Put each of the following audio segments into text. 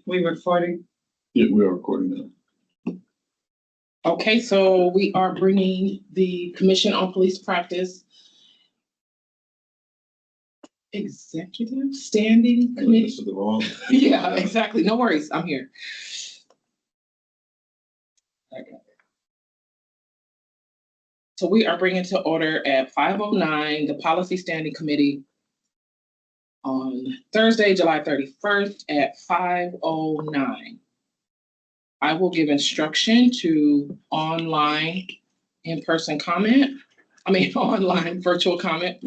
We recording? Yeah, we are recording now. Okay, so we are bringing the Commission on Police Practice Executive Standing Committee. This is the law. Yeah, exactly. No worries. I'm here. Okay. So we are bringing to order at 5:09 the Policy Standing Committee on Thursday, July 31st at 5:09. I will give instruction to online in-person comment. Online virtual comment.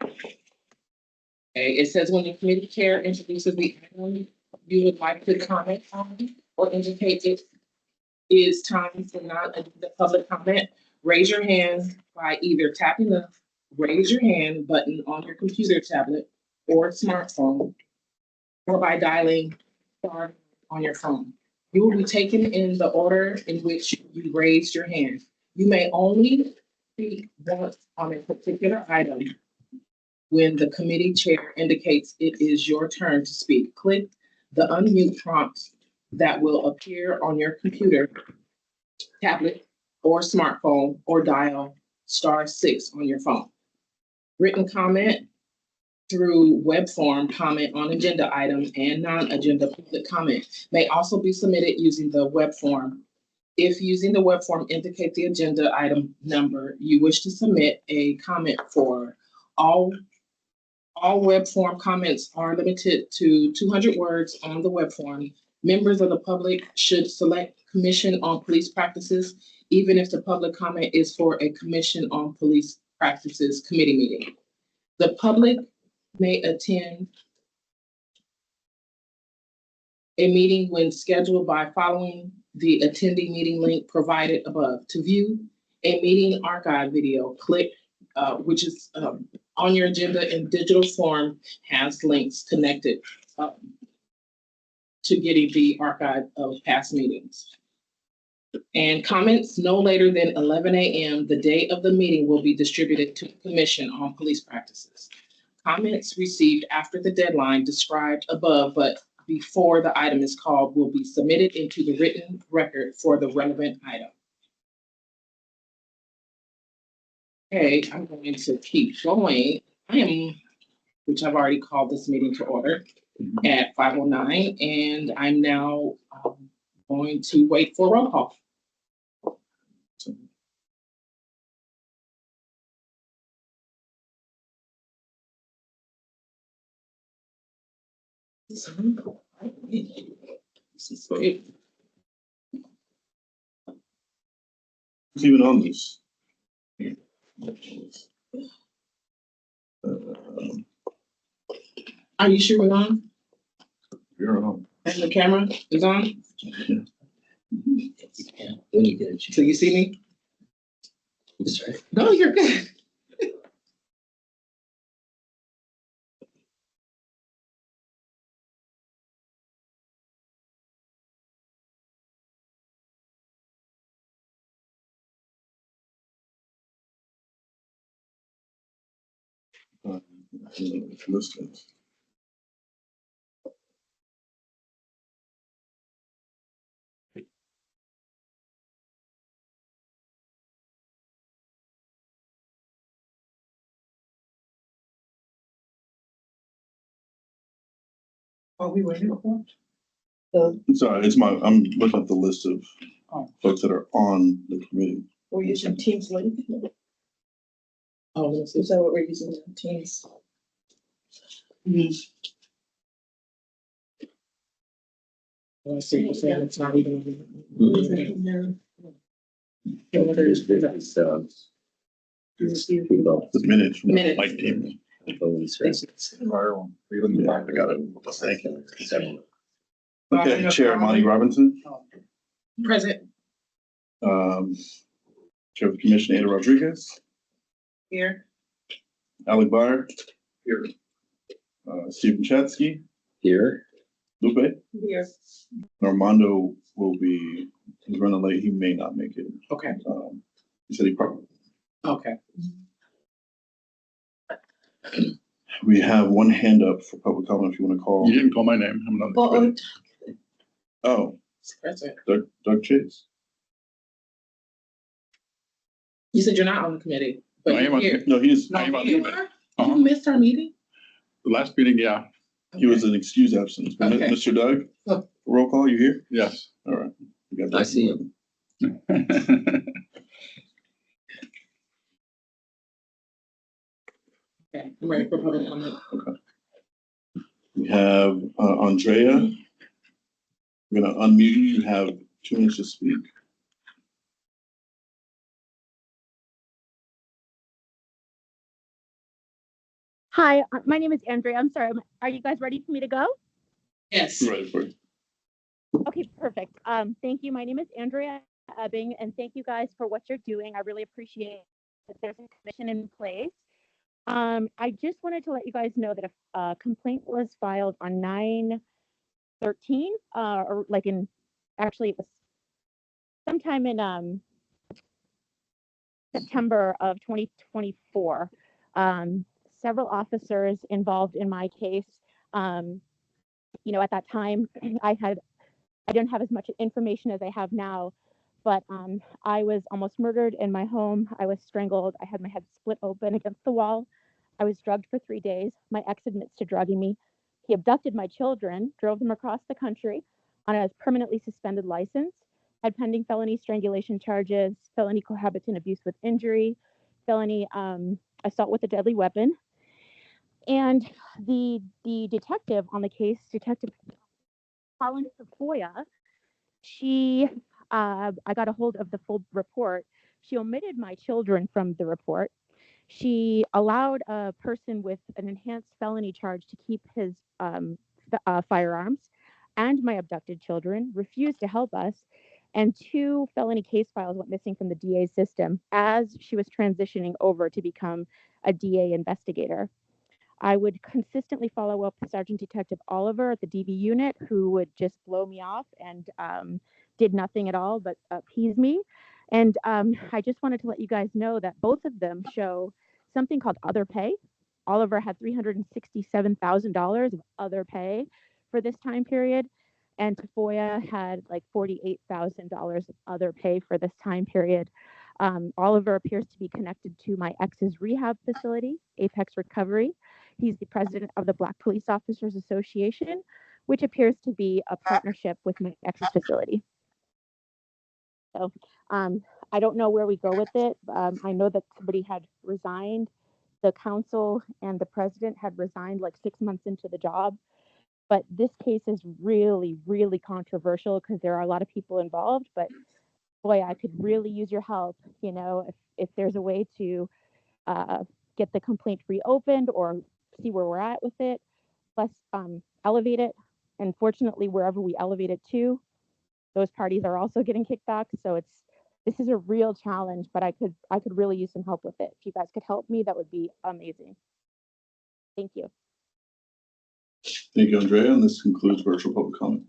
Okay, it says when the committee chair introduces the item you would like to comment on or indicate it is time for the public comment, raise your hand by either tapping the raise your hand button on your computer, tablet, or smartphone, or by dialing star on your phone. You will be taken in the order in which you raised your hand. You may only speak once on a particular item. When the committee chair indicates it is your turn to speak, click the unmute prompt that will appear on your computer, tablet, or smartphone, or dial *6 on your phone. Written comment through web form comment on agenda item and non-agenda public comment may also be submitted using the web form. If using the web form, indicate the agenda item number you wish to submit a comment for. All web form comments are limited to 200 words on the web form. Members of the public should select Commission on Police Practices, even if the public comment is for a Commission on Police Practices committee meeting. The public may attend a meeting when scheduled by following the attending meeting link provided above. To view a meeting archive video, click which is on your agenda in digital form, has links connected to getting the archive of past meetings. And comments no later than 11 a.m. the day of the meeting will be distributed to the Commission on Police Practices. Comments received after the deadline described above, but before the item is called, will be submitted into the written record for the relevant item. Okay, I'm going to keep going. Which I've already called this meeting to order at 5:09, and I'm now going to wait for roll call. This is great. Who's even on this? Are you sure we're on? You're on. And the camera is on? Yeah. When you get a chance. So you see me? That's right. No, you're good. Listening. Are we waiting for? Sorry, I'm looking at the list of folks that are on the committee. We're using Teams link. Oh, let's see. Is that what we're using, Teams? Let's see. You're saying it's not even. The minutes from the Minutes. white team. I got it. Thank you. Okay, Chair Monty Robinson. Present. Chair of the Commission, Ada Rodriguez. Here. Ali Bar. Here. Stephen Chatsky. Here. Lupe. Here. Armando he's running late. He may not make it. Okay. He said he probably. Okay. We have one hand up for public comment if you want to call. You didn't call my name. I'm not. Well, Oh, President, Doug Chase. you said you're not on the committee, but No, I am you're on here. No, he's, I am on You the are? Uh-huh. You missed our meeting? The last meeting, yeah, he was an excused absence. But Okay. Mr. Doug, Oh. roll call, you here? yes. All right. We got I Doug. see him. Okay, I'm ready for public comment. We have Andrea. We're gonna unmute you. You have 2 minutes to speak. Hi, my name is Andrea. I'm sorry. Are you guys ready for me to go? Yes. We're ready for you. Okay, perfect. Thank you. My name is Andrea Ebbing, and thank you guys for what you're doing. I really appreciate that there's a commission in place. I just wanted to let you guys know that a complaint was filed on 9/13, or like actually it was sometime in September of 2024. Several officers involved in my case. At that time, I didn't have as much information as I have now, but I was almost murdered in my home. I was strangled. I had my head split open against the wall. I was drugged for 3 days. My ex admits to drugging me. He abducted my children, drove them across the country on a permanently suspended license, had pending felony strangulation charges, felony cohabitant abuse with injury, felony assault with a deadly weapon. And the detective on the case, Detective Colin Safoya, I got a hold of the full report. She omitted my children from the report. She allowed a person with an enhanced felony charge to keep his firearms, and my abducted children refused to help us. And 2 felony case files went missing from the DA's system as she was transitioning over to become a DA investigator. I would consistently follow up with Sergeant Detective Oliver at the DV unit, who would just blow me off and did nothing at all but appease me. And I just wanted to let you guys know that both of them show something called other pay. Oliver had $367,000 of other pay for this time period, and Tafoya had like $48,000 of other pay for this time period. Oliver appears to be connected to my ex's rehab facility, Apex Recovery. He's the president of the Black Police Officers Association, which appears to be a partnership with my ex's facility. So I don't know where we go with it. I know that somebody had resigned. The council and the president had resigned like 6 months into the job. But this case is really, really controversial because there are a lot of people involved. But boy, I could really use your help. If there's a way to get the complaint reopened or see where we're at with it, let's elevate it. And fortunately, wherever we elevate it to, those parties are also getting kicked back. So this is a real challenge, but I could really use some help with it. If you guys could help me, that would be amazing. Thank you. Thank you, Andrea, and this concludes virtual public comment.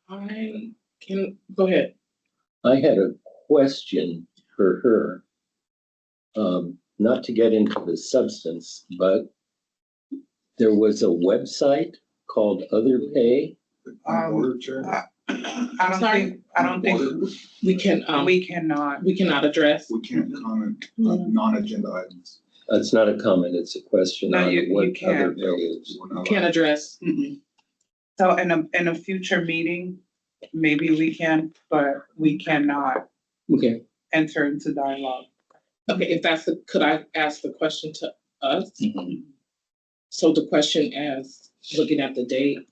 I can, go ahead. I had a question for her. Not to get into the substance, but there was a website called Other Pay. I don't think We can, we cannot, we cannot address. We can't comment on non-agenda items. It's not a comment, it's a question No, on you what can't. Other Pay is. We're not Can't allowed. address. so in a future meeting, maybe we can, but we cannot Okay, enter into dialogue. Okay, if that's could I ask the question to us? Mhm. So the question as looking at the date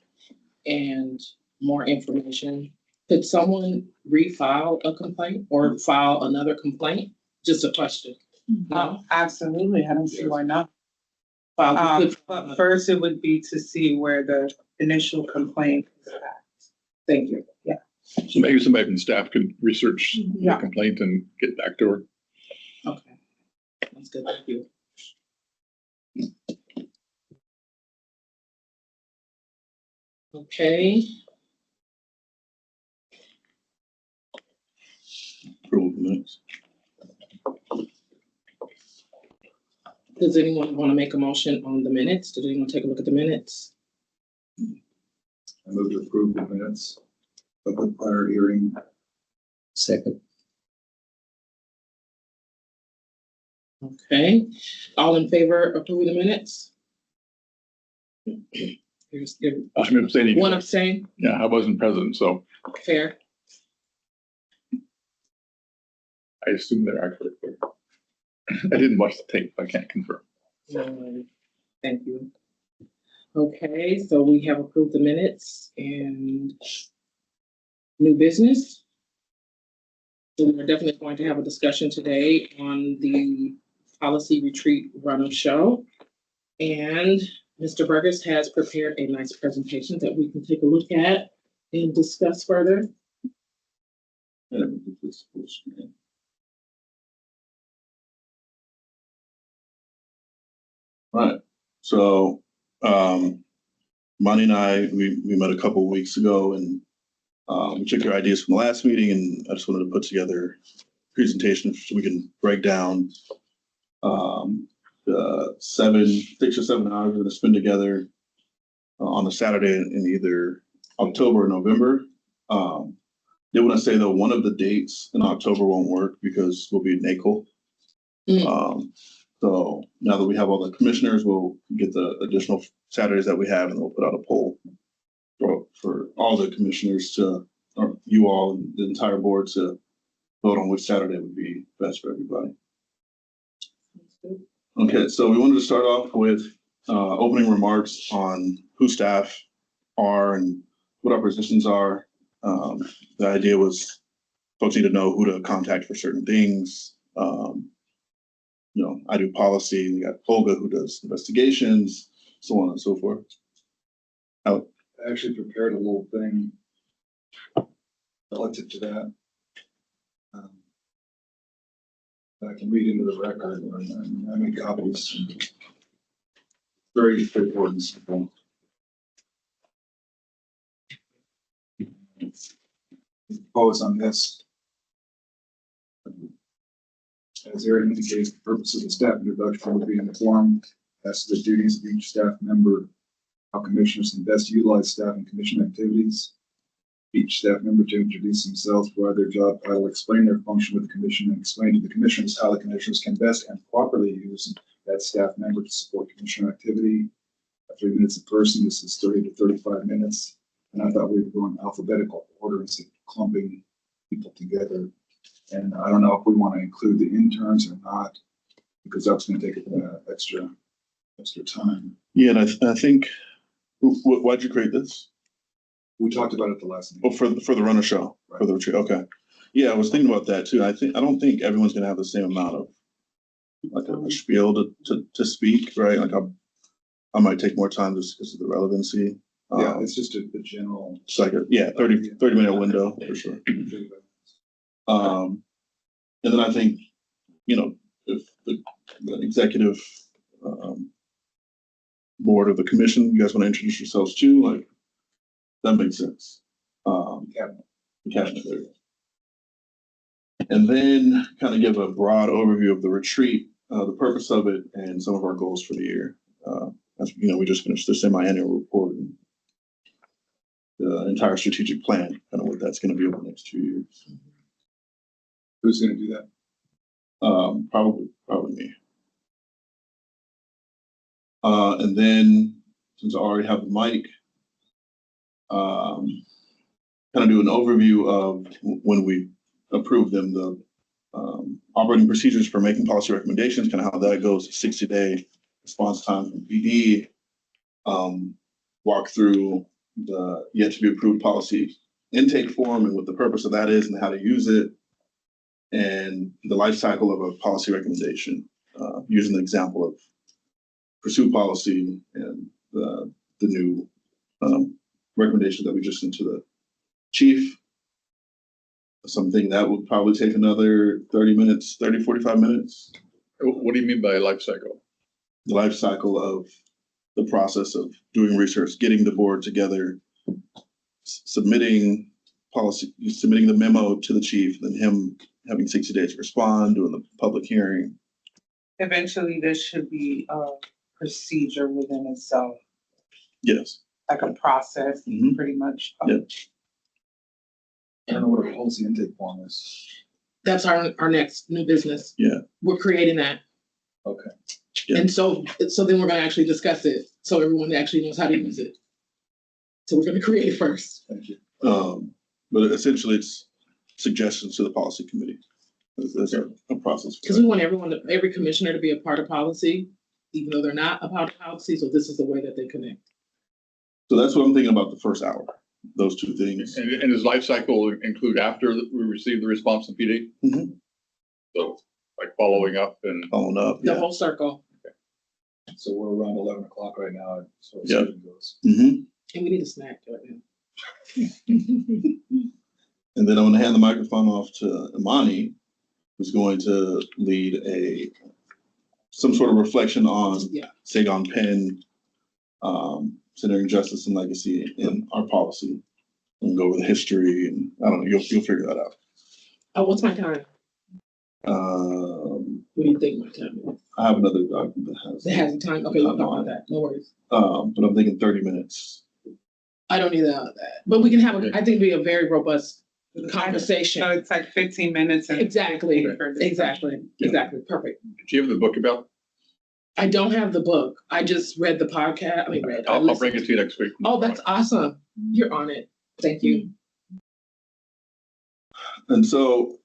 and more information, could someone refile a complaint or file another complaint? Just a question. No? Absolutely, I don't see why not. File- But first it would be to see where the initial complaint is at. Thank you. So maybe somebody from staff could research the Yeah. complaint and get back to her. Okay. That's good. Thank you. Okay, Approval of minutes. Does anyone want to make a motion on the minutes? Did anyone take a look at the minutes? I move to approve the minutes of the prior hearing. Second. Okay, all in favor of approving the minutes? Here's I'm abstaining. one abstain, Yeah, I wasn't present, so fair. I assume they're actually clear. I didn't watch the tape. I can't confirm. Thank you. Okay, so we have approved the minutes and new business. So we're definitely going to have a discussion today on the policy retreat run of show. And Mr. Burgess has prepared a nice presentation that we can take a look at and discuss further. Right, so, Monty and I, we met a couple of weeks ago and, we took your ideas from the last meeting and I just wanted to put together a presentation so we can break down, the 6 or 7 hours we're gonna spend together on a Saturday in either October or November. Did want to say though, one of the dates in October won't work because we'll be in NACL. So now that we have all the commissioners, we'll get the additional Saturdays that we have and we'll put out a poll for all the commissioners to, or you all, and the entire board to vote on which Saturday would be best for everybody. Okay, so we wanted to start off with opening remarks on who staff are and what our positions are. The idea was folks need to know who to contact for certain things. I do policy, we got Olga who does investigations, so on and so forth. I actually prepared a little thing relative to that. I can read into the record, and I made copies. Very straightforward and simple. Pause on this. As Aaron indicates, the purpose of the staff introduction would be informed as to the duties of each staff member, how commissioners can best utilize staff and commission activities. Each staff member to introduce themselves, provide their job title, explain their function with the commission, and explain to the commissioners how the commissioners can best and properly use that staff member to support commission activity. 3 minutes a person, this is 30 to 35 minutes. And I thought we were going alphabetical order instead of clumping people together. And I don't know if we want to include the interns or not, because that's going to take extra time. Yeah, and I think, why'd you create this? We talked about it the last Oh, meeting. for the runner show, for the retreat, okay. Yeah, I was thinking about that too. I don't think everyone's gonna have the same amount of like a spiel to speak, right? Like I might take more time just because of the relevancy. Yeah, it's just a general. It's like 30-minute window for sure. And then I think, if the executive board of the commission, you guys want to introduce yourselves too, like, that makes sense. Cabinet. The cabinet, there you go. And then kind of give a broad overview of the retreat, the purpose of it, and some of our goals for the year. As we just finished the semi-annual report and the entire strategic plan, kind of what that's going to be over the next 2 years. Who's going to do that? Probably me. And then, since I already have the mic, kind of do an overview of when we approve them, the operating procedures for making policy recommendations, kind of how that goes, 60-day response time from PD, walk through the yet to be approved policy intake form and what the purpose of that is and how to use it, and the life cycle of a policy recommendation, using the example of pursuit policy and the new recommendation that we just sent to the chief. Something that would probably take another 45 minutes. What do you mean by life cycle? The life cycle of the process of doing research, getting the board together, submitting policy, submitting the memo to the chief, then him having 60 days to respond, doing the public hearing, eventually this should be a procedure within itself, Yes. like a process, Mhm. pretty much. Yeah. I don't know what a policy intake form is. That's our next new business. Yeah. We're creating that. Okay. Yeah. And so then we're gonna actually discuss it, so everyone actually knows how to use it. So we're gonna create it first. Thank you. But essentially it's suggestions to the policy committee. There's a process. for Because that. we want every commissioner to be a part of policy, even though they're not a part of policy, so this is the way that they connect. So that's what I'm thinking about the first hour, those two things. And does life cycle include after we receive the response from PD? Mhm. So like following up and, Following up, The yeah. whole circle, So we're around 11 o'clock right now, so Yeah. it goes. Mhm. and we need a snack right now. And then I'm gonna hand the microphone off to Imani, who's going to lead some sort of reflection on Yeah. Sagon Penn, centering justice and legacy in our policy. And go over the history and I don't know, you'll figure that out. Oh, what's my time? What do you think my time is? I have another document that has. It has a time, okay, we'll talk about that, no worries. But I'm thinking 30 minutes. I don't need that, but we can have, I think it'd be a very robust So conversation. it's like 15 minutes and. Exactly, 15 for discussion. exactly, perfect. do you have the book about? I don't have the book, I just read the podcast, I I'll bring listened. it to you next week. Oh, that's awesome, you're on it, thank you. And so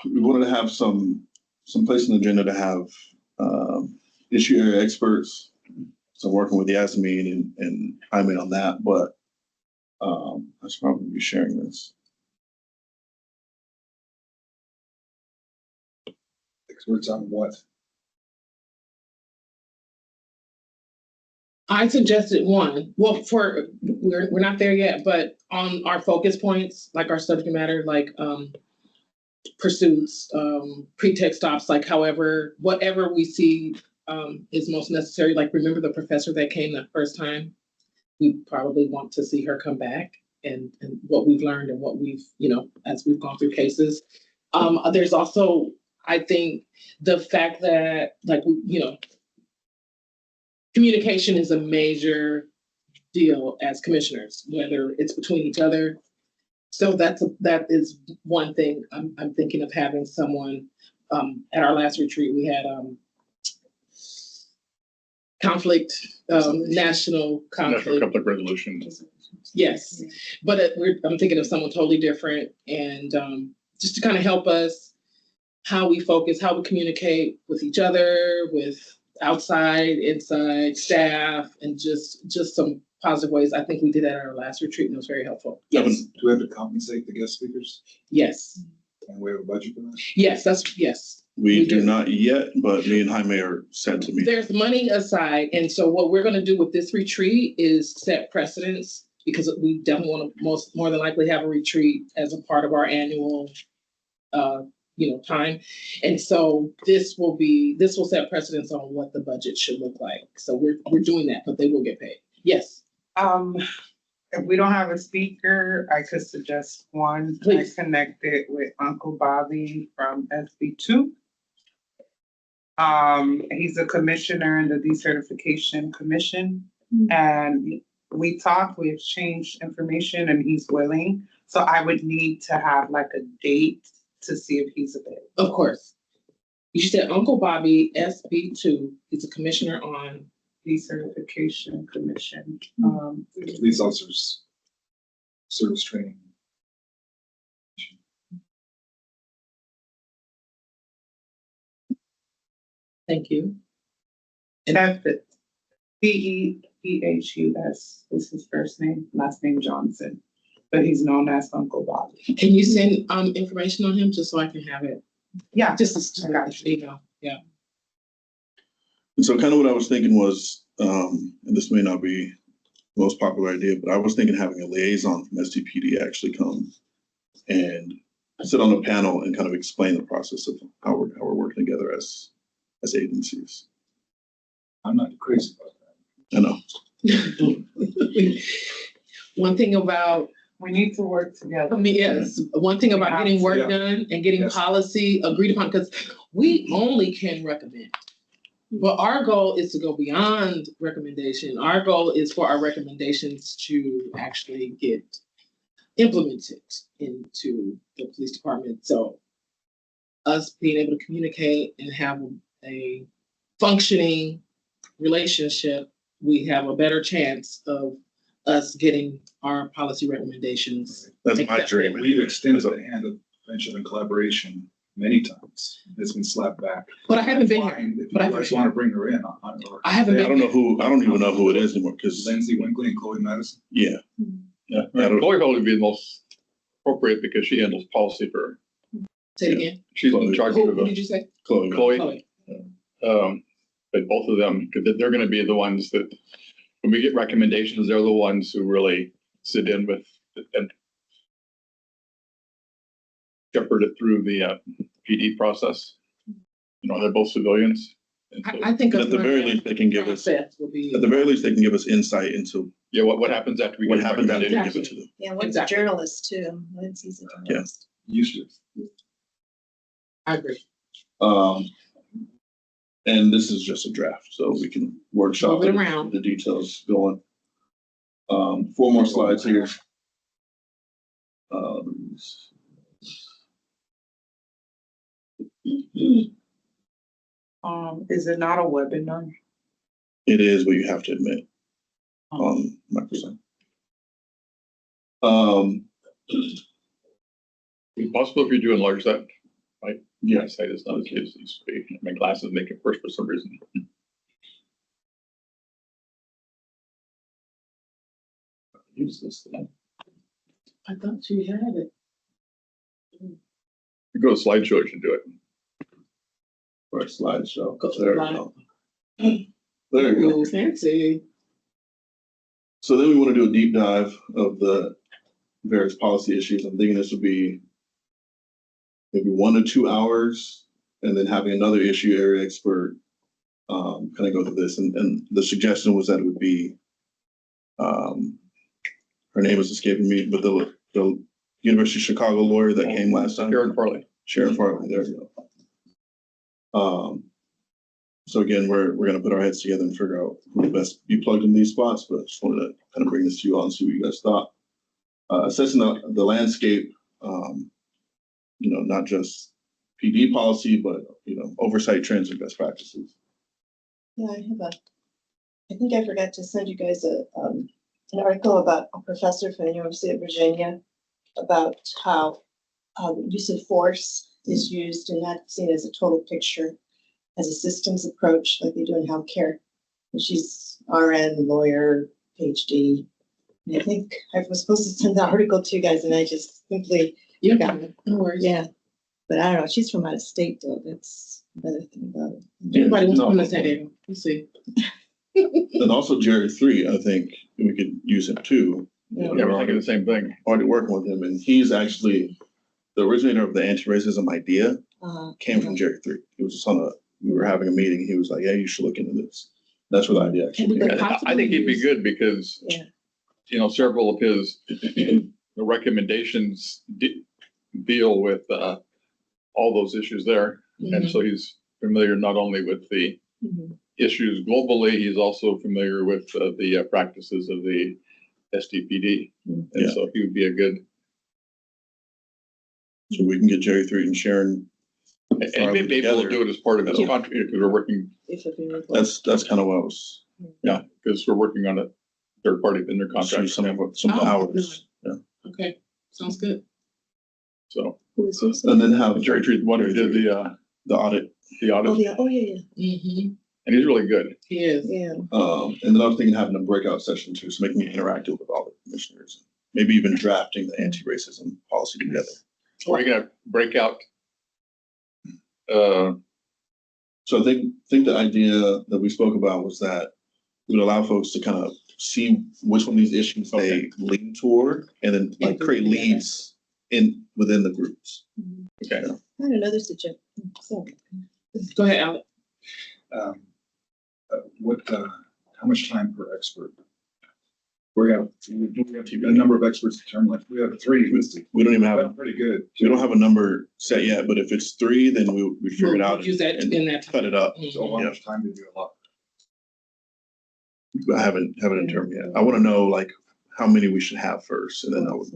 we wanted to have some place in the agenda to have issue area experts. So I'm working with Yasmin and Jaime on that, but I should probably be sharing this. Experts on what? I suggested one, well, we're not there yet, but on our focus points, like our subject matter, like pursuits, pre-tech stops, like whatever we see is most necessary, like remember the professor that came the first time? We probably want to see her come back and what we've learned and what we've, as we've gone through cases. There's also, I think, the fact that communication is a major deal as commissioners, whether it's between each other. So that is one thing I'm thinking of having someone, at our last retreat, we had national National conflict. conflict resolution. Yes, but I'm thinking of someone totally different and just to kind of help us, how we focus, how we communicate with each other, with outside, inside staff, and just some positive ways. I think we did that at our last retreat and it was very helpful. Yes, Do we have to compensate the guest speakers? yes, And we have a budget for that? yes, yes. We We do do. not yet, but me and Jaime are set to meet. There's money aside, and so what we're gonna do with this retreat is set precedents, because we definitely want to more than likely have a retreat as a part of our annual time. And so this will set precedents on what the budget should look like. So we're doing that, but they will get paid. Yes, If we don't have a speaker, I could suggest one. Please. I connected with Uncle Bobby from SB2. He's a commissioner in the decertification commission. And we talked, we exchanged information and he's willing. So I would need to have like a date to see if he's available. of course. You said Uncle Bobby, SB2, he's a commissioner on, Decertification commission. Police officers, service training. thank you. That's it. DEPHUS is his first name, last name Johnson, but he's known as Uncle Bobby. Can you send information on him just so I can have it? Yeah, Just I got you. email, yeah. And so kind of what I was thinking was, and this may not be the most popular idea, but I was thinking having a liaison from STPD actually come and sit on a panel and kind of explain the process of how we're working together as agencies. I'm not crazy about that. I know. One thing about, We need to work together. yes, one thing about getting work Yeah. done and getting Yes. policy agreed upon, because we only can recommend. Well, our goal is to go beyond recommendation. Our goal is for our recommendations to actually get implemented into the police department. So us being able to communicate and have a functioning relationship, we have a better chance of us getting our policy recommendations. That's my accepted. dream. We've extended the hand of friendship and collaboration many times. It's been slapped back. But I haven't been here. Fine, If But I you haven't guys been want here. to bring her in, or I haven't I been. don't even know who it is anymore, because, Lindsay Winkley and Chloe Madison. yeah. Yeah, I don't- Chloe probably would be the most appropriate because she handles policy for, Say it again. she's in charge Who of did you say? Chloe. Chloe. But both of them, because they're gonna be the ones that, when we get recommendations, they're the ones who really sit in with and shepherd it through the PD process. You know, they're both civilians. And so, I think. But at the very least, they can give us, Process will be. at the very least, they can give us insight into yeah, what happens after we get what a happened after we recommendation? give it to them. Yeah, one's a Exactly. journalist too. Lindsay's a journalist. Used I agree. And this is just a draft, so we can workshop Move it it, around. the details going. 4 more slides here. Is it not a webinar? It is what you have to admit on Microsoft. Is it possible if you do enlarge that? My Yeah. eyesight is not as good as it used to be. My glasses make it worse for some reason. Use this thing. I thought you had it. You go to slideshow, you should do it. For a slideshow. Go to There the we go. There you go. Ooh, fancy. So then we want to do a deep dive of the various policy issues. I'm thinking this would be maybe 1 to 2 hours, and then having another issue area expert kind of go through this. And the suggestion was that it would be, her name is escaping me, but the University of Chicago lawyer that came last time. Karen Farley. Sharon Farley, there you go. So again, we're gonna put our heads together and figure out who would best be plugged in these spots, but I just wanted to kind of bring this to you all and see what you guys thought. Assessing the landscape, not just PD policy, but, oversight trends and best practices. Yeah, I think I forgot to send you guys an article about a professor from the University of Virginia about how use of force is used and not seen as a total picture, as a systems approach like they do in healthcare. And she's RN, lawyer, PhD. And I think I was supposed to send the article to you guys and I just simply, You got it. No worries. yeah. But I don't know, she's from out of state though, that's another thing about it. Everybody wants to No. come to San Diego. Let's see. And also Jerry 3, I think we could use him too. Yeah. Yeah, we're thinking the same thing. Already working with him, and he's actually the originator of the anti-racism idea. Came from Jerry 3. He was just we were having a meeting. He was like, "Yeah, you should look into this." That's where the idea actually And we came. could I think he'd be good because, Yeah. several of his recommendations deal with all those issues there. And so he's familiar not only with the Mhm. issues globally, he's also familiar with the practices of the STPD. And Yeah. so he would be a good, So we can get Jerry 3 and Sharon. and maybe we'll do it as part of his Yeah. contract, because we're working, If it be required. That's kind of what I was. yeah, because we're working on a third party vendor See contract. some of the Oh, hours. Yeah. Okay, sounds good. So, Who is this? And then have Jerry Tree's the one who did the audit. the Oh, audit, yeah, yeah, Mm-hmm. and he's really good. He is. yeah. And then I was thinking having a breakout session too, so making it interactive with all the commissioners. Maybe even drafting the anti-racism policy together. We're gonna break out. So I think the idea that we spoke about was that we would allow folks to kind of see which one of these issues they lean toward, and then like create leads within the groups. Okay. I had another suggestion. So, Go ahead, Alex. How much time per expert? We have a number of experts determined, like, we have three listed. We don't even have, That's pretty good. we don't have a number set yet, but if it's three, then we figure it We'll out use that and in that. cut it up. So how much time to do a lot? I haven't determined yet. I want to know like how many we should have first, and then I would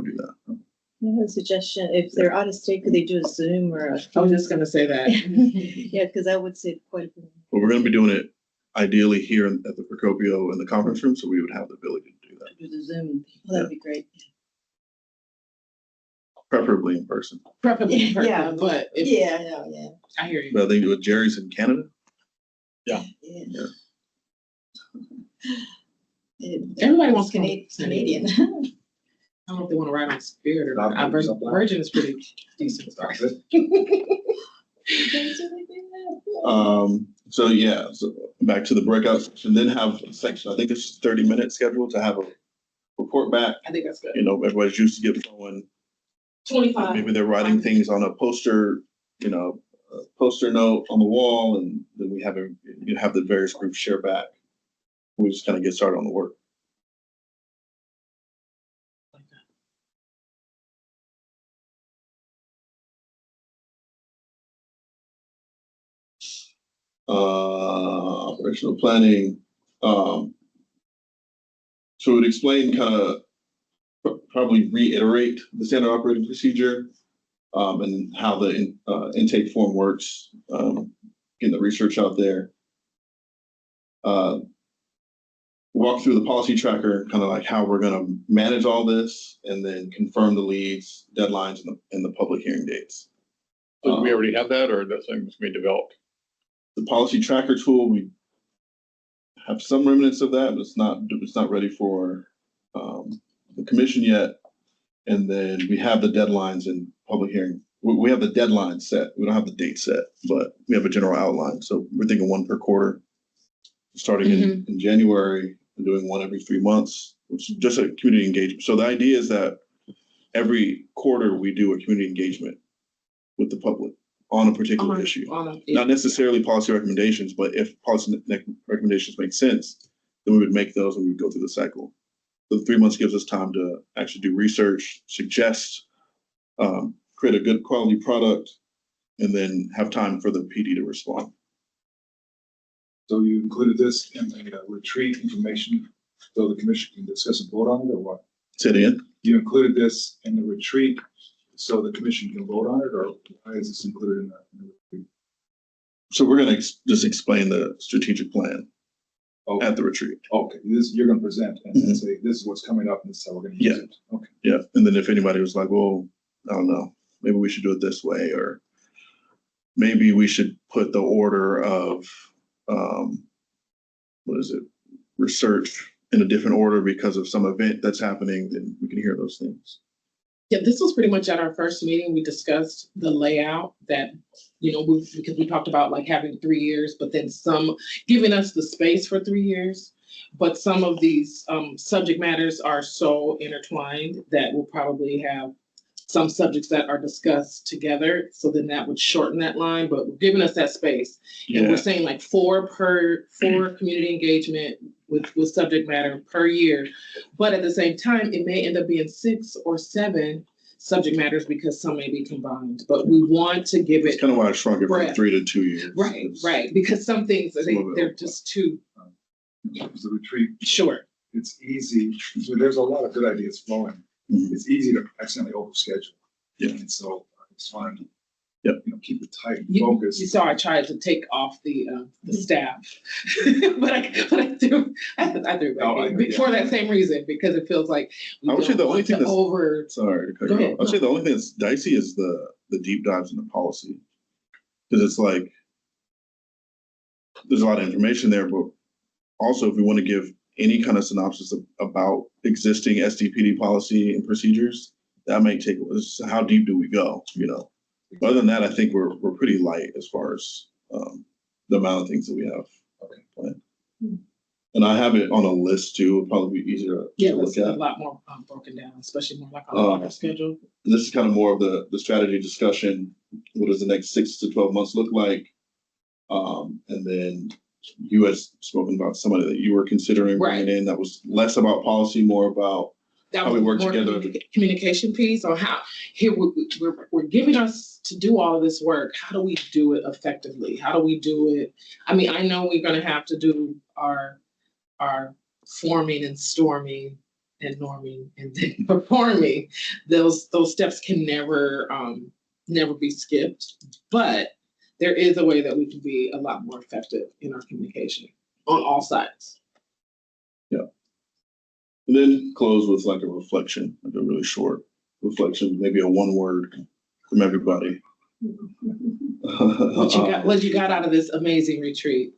do that. I have a suggestion, if they're out of state, could they do a Zoom or a? I was just gonna say that. Yeah, because I would say quite a bit. But we're gonna be doing it ideally here at the Procopio in the conference room, so we would have the ability to do that, Do the Zoom, oh, that'd be great. preferably in person. Preferably, Yeah. but if, Yeah, I know, yeah. I hear you. But I think with Jerry's in Canada, Yeah. Everybody wants Canadian. I don't know if they want to ride on Spirit or not. Virgin is pretty decent. That's it. so yeah, so back to the breakout section, then have a section, I think it's 30-minute schedule to have a report back. I think that's good. You know, everybody's used to get going. 25. Maybe they're writing things on a poster, you know, a poster note on the wall, and then we have the various groups share back. We just kind of get started on the work. Operational planning. So it would explain kind of probably reiterate the standard operating procedure and how the intake form works, getting the research out there. Walk through the policy tracker, kind of like how we're going to manage all this, and then confirm the leads, deadlines, and the public hearing dates. Do we already have that, or that thing's being developed? The policy tracker tool, we have some remnants of that, but it's not ready for the commission yet. And then we have the deadlines and public hearing. We have the deadline set. We don't have the date set, but we have a general outline. So we're thinking one per quarter, starting in January and doing one every 3 months, which is just a community engagement. So the idea is that every quarter we do a community engagement with the public on a particular issue. Not necessarily policy recommendations, but if policy recommendations make sense, then we would make those and we would go through the cycle. So the 3 months gives us time to actually do research, suggest, create a good quality product, and then have time for the PD to respond. So you included this in the retreat information, so the commission can discuss and vote on it, or what? Say it again. You included this in the retreat so the commission can vote on it, or why is this included in the retreat? So we're gonna just explain the strategic plan Okay, at the retreat. okay, this, you're gonna present and then say, this is what's coming up and this is how we're gonna use it. Okay. Yeah, and then if anybody was like, well, I don't know, maybe we should do it this way, or maybe we should put the order of, research in a different order because of some event that's happening, then we can hear those things. Yeah, this was pretty much at our first meeting. We discussed the layout that, because we talked about like having 3 years, but then some giving us the space for 3 years. But some of these subject matters are so intertwined that we'll probably have some subjects that are discussed together. So then that would shorten that line, but we're giving us that space. And we're saying like four community engagement with subject matter per year. But at the same time, it may end up being 6 or 7 subject matters because some may be combined. But we want to give it. That's kind of why I shrunk it from breadth. 3 to 2 years. Right. Because some things, they're just too It's the retreat, short. it's easy, so there's a lot of good ideas flowing. Mhm. It's easy to accidentally overschedule. Yeah. And so it's fun. Yep. Keep it tight and You focused. saw I tried to take off the staff, but I threw it back for that same reason, because it feels like we I would say don't the only want thing to that's- Sorry to cut Go you ahead. off. I'd say the only thing that's dicey is the deep dives into policy. Because it's like, there's a lot of information there, but also if we want to give any kind of synopsis about existing SDPD policy and procedures, that may take, how deep do we go, Other than that, I think we're pretty light as far as the amount of things that we have planned. And I have it on a list too. It'll probably be easier to it's look a at. lot more broken down, especially more like on our schedule. This is kind of more of the strategy discussion. What does the next 6 to 12 months look like? And then you had spoken about somebody that you were considering bringing Right. in that was less about policy, more about That how we was work more together. Communication piece on how, here, we're giving us to do all of this work. How do we do it effectively? How do we do it? I mean, I know we're gonna have to do our forming and storming and norming and then performing. Those steps can never be skipped, but there is a way that we can be a lot more effective in our communication on all sides. And then close with like a reflection, like a really short reflection, maybe a one word from everybody. What you got out of this amazing retreat?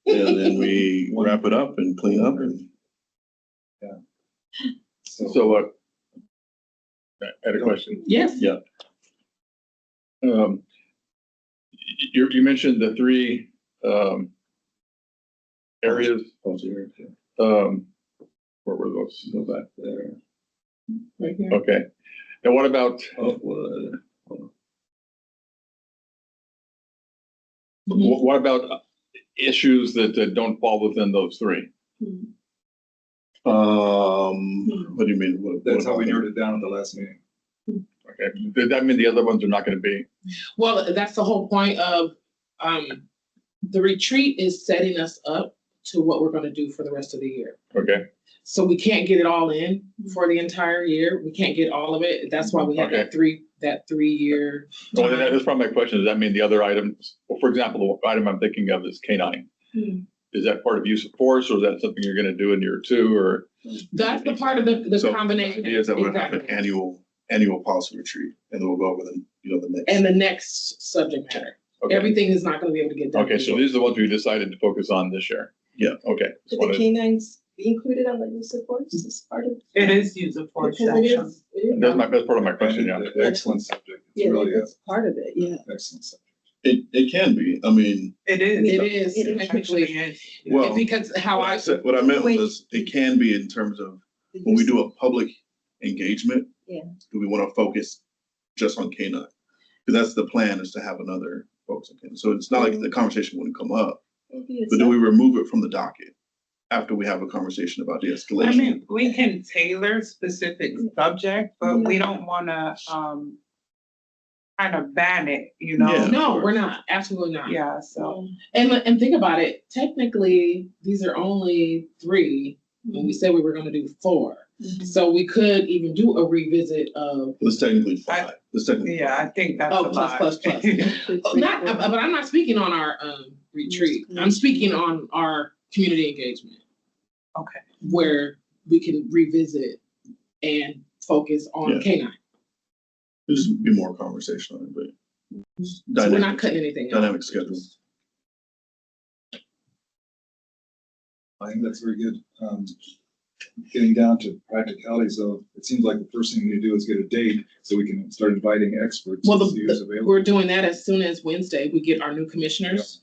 And then we wrap it up and clean up and. So, I had a question. Yes. Yeah. You mentioned the three, areas, where were those? Go back there. Right here. Okay. And what about, Oh, what about issues that don't fall within those three? what do you mean? That's how we narrowed it down at the last meeting. Okay, does that mean the other ones are not gonna be? Well, that's the whole point of, the retreat is setting us up to what we're gonna do for the rest of the year. Okay, So we can't get it all in for the entire year. We can't get all of it. That's why we have that 3-year. well, then that's probably my question. Does that mean the other items, well, for example, the item I'm thinking of is K-9. Is that part of use of force, or is that something you're gonna do in year 2, or? That's the part of the So, combination. Idea is that we'll have an Exactly. annual policy retreat, and then we'll go over the next. And the next subject matter. Okay. Everything is not gonna be able to get done. Okay, so these are the ones we decided to focus on this year. Yeah. Okay. Just Did the wanted- canines be included on the use of force as part of? It is use of force Because it action. is. It is. That's part of my question, yeah. Excellent subject. It's Yeah, really an that's part of it, yeah. excellent subject. It can be, I mean, It is. It is It technically, Actually is. well. because how I, What I meant Wait. was, it can be in terms of, The when we use- do a public engagement. Yeah. Do we wanna focus just on K-9? Cause that's the plan, is to have another focus on K-9. So it's not like the conversation wouldn't come up, Maybe it's but do not- we remove it from the docket after we have a conversation about the I escalation? mean, we can tailor specific subject, but we don't wanna, kind of ban it, you know? Yeah. no, we're not, absolutely not. Yeah, so, And think about it, technically, these are only 3, and we said we were gonna do 4. Mhm. So we could even do a revisit of, It's technically 5, it's technically. yeah, I think that's a Oh, lot. plus. not, but I'm not speaking on our retreat. I'm speaking on our community engagement, Okay. where we can revisit and focus on Yeah. K-9. Just be more conversation on it, but. So we're not Dynamic, cutting anything out. dynamic schedule. I think that's very good. Getting down to practicalities though, it seems like the first thing we need to do is get a date so we can start inviting experts. Well, to see who's available. we're doing that as soon as Wednesday, we get our new commissioners.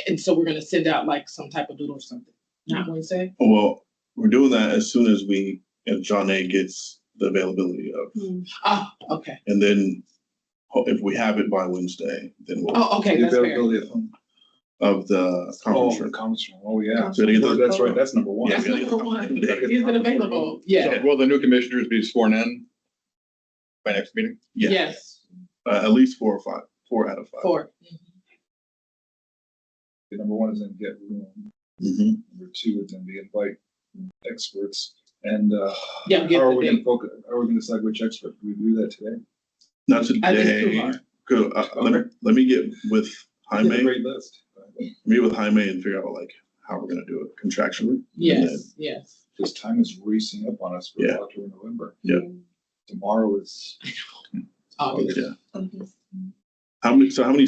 And so we're gonna send out like some type of doodle or something, not Wednesday. Well, we're doing that as soon as if John A gets the availability of, Oh, okay. and then if we have it by Wednesday, then we'll, Oh, okay, The that's fair. availability of whom? of the Oh, conference the room. conference room. Oh, yeah. So they get the- That's right. That's number one. That's Yeah. number one. Gotta get the Is it conference room. available? Yeah, So will the new commissioners be sworn in by next meeting? Yeah, yes, at least 4 or 5, 4 out of 5. 4. The number one is then get room. Mhm. Number two would then be invite experts. And Yeah, get how are the we gonna date. focus, how are we gonna decide which expert? Do we do that today? Not I think it's too today. hard. Good, let me get with Get Jaime, a great list. meet with Jaime and figure out like how we're gonna do it contractually. Yes, yes. This time is racing up on us for Yeah. October, November. Yeah. Tomorrow is, August. Yeah. Okay. How many,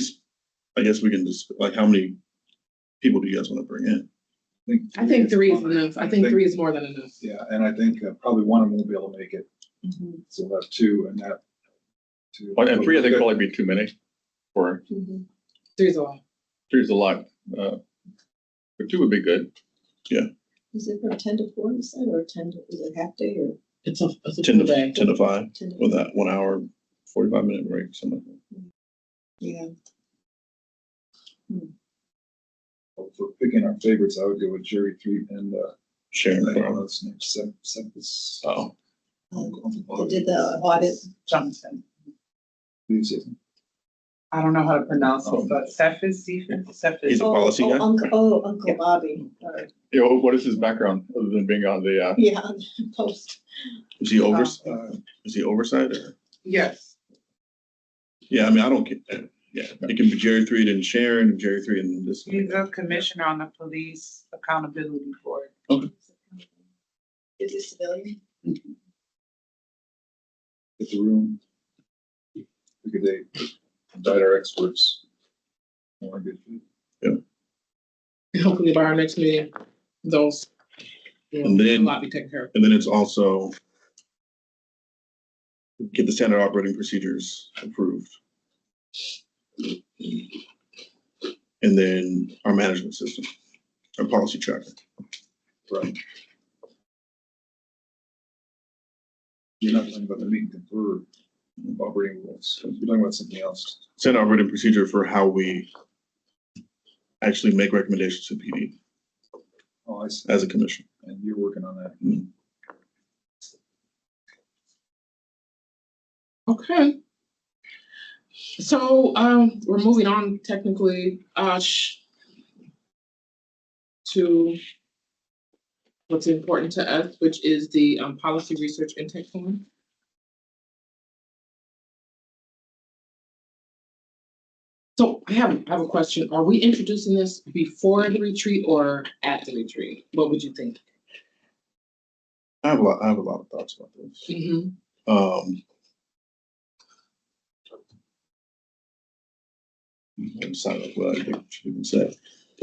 I guess we can just, like, how many people do you guys wanna bring in? I think 3 is fine. enough. I think 3 is more than enough. Yeah, and I think probably one of them won't be able to make it. Mhm. So we'll have 2 and that. 2. And 3, I think, will probably be too many. Or Mhm. 3 is a lot. 3 is a lot. But 2 would be good. Is it from 10 to 4, you said, or 10 to, is it half day or It's a 10 full day. to 5, 10 to? with that 1 hour, 45-minute break, something like that. Yeah. For picking our favorites, I would go with Jerry Threet and, Sharon. I don't know his name, Cephas. Oh, They did the audit. Johnson. Cephas. I don't know how to pronounce it, but Cephas. He's a policy guy? Uncle Bobby, or, You know, what is his background other than being on the, yeah, on the post. is he over, Uh, is he oversight or? Yes. Yeah, I mean, I don't get, yeah, it can be Jerry Threed and Sharon, and Jerry Threed and this. He's a commissioner on the Police Accountability Board. Is he civilian? Get the room. We could invite our experts. More good. Hopefully by our next meeting, those. And then- a lot be taken care of. And then it's also get the standard operating procedures approved. And then our management system, our policy tracker. Right. You're not talking about the meet and confer operating rules. You're talking about something else. Standard operating procedure for how we actually make recommendations to PD Oh, I see. as a commission. And you're working on that. Okay. So, we're moving on technically, to what's important to us, which is the, policy research intake form. So I have a question. Are we introducing this before the retreat or at the retreat? What would you think? I have a lot of thoughts about this. I'm sorry, what I think you can say.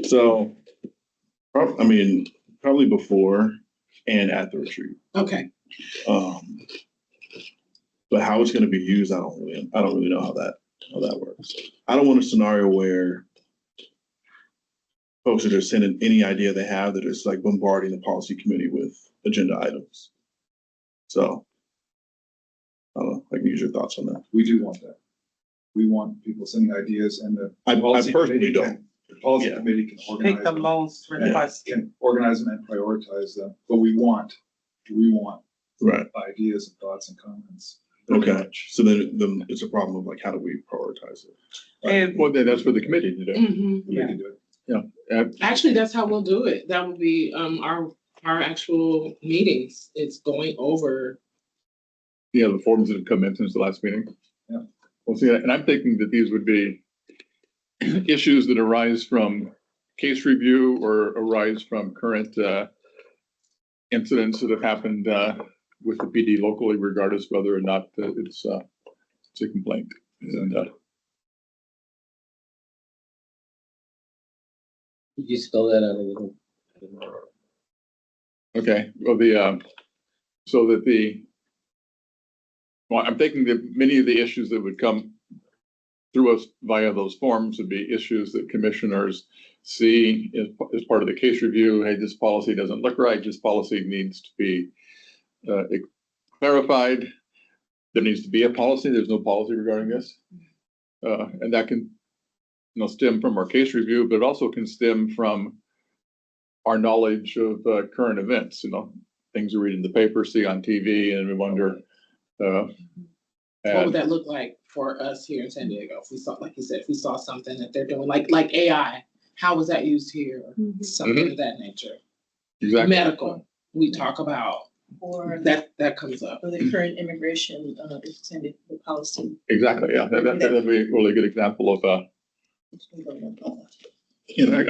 So, I mean, probably before and at the retreat. Okay. But how it's gonna be used, I don't really know how that works. I don't want a scenario where folks are just sending any idea they have, that is like bombarding the policy committee with agenda items. So, I don't know, I can use your thoughts on that. We do want that. We want people sending ideas and the. I policy personally committee don't. can- The policy Yeah. committee can Pick organize the them. most and requested. Can organize them and prioritize them, but we want Right, ideas and thoughts and comments. okay, so then it's a problem of like, how do we prioritize it? And well, then that's for the committee to do. Mhm. We can do it. Actually, that's how we'll do it. That would be, our actual meetings. It's going over. You know, the forms that have come in since the last meeting. Yeah. Well, see, and I'm thinking that these would be issues that arise from case review or arise from current incidents that have happened with the PD locally, regardless whether or not it's a complaint. And Could you spell that out a little? okay, well, well, I'm thinking that many of the issues that would come through us via those forms would be issues that commissioners see as part of the case review. Hey, this policy doesn't look right. This policy needs to be clarified. There needs to be a policy. There's no policy regarding this. And that can, stem from our case review, but it also can stem from our knowledge of current events, things we read in the paper, see on TV, and we wonder. What and- would that look like for us here in San Diego? If we saw, like you said, if we saw something that they're doing, like AI, how was that used here? Something of that nature. Exactly. Medical, we talk about, Or that comes up. or the current immigration, extended policy. Exactly, yeah, that'd be a really good example of a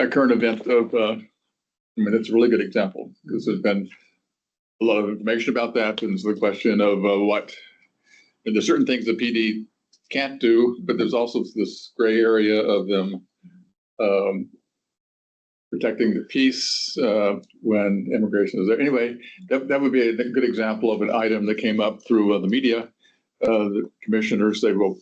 current event of, it's a really good example, because there's been a lot of information about that, and it's the question of and there's certain things the PD can't do, but there's also this gray area of them protecting the peace when immigration is there. Anyway, that would be a good example of an item that came up through the media. The commissioners say, well,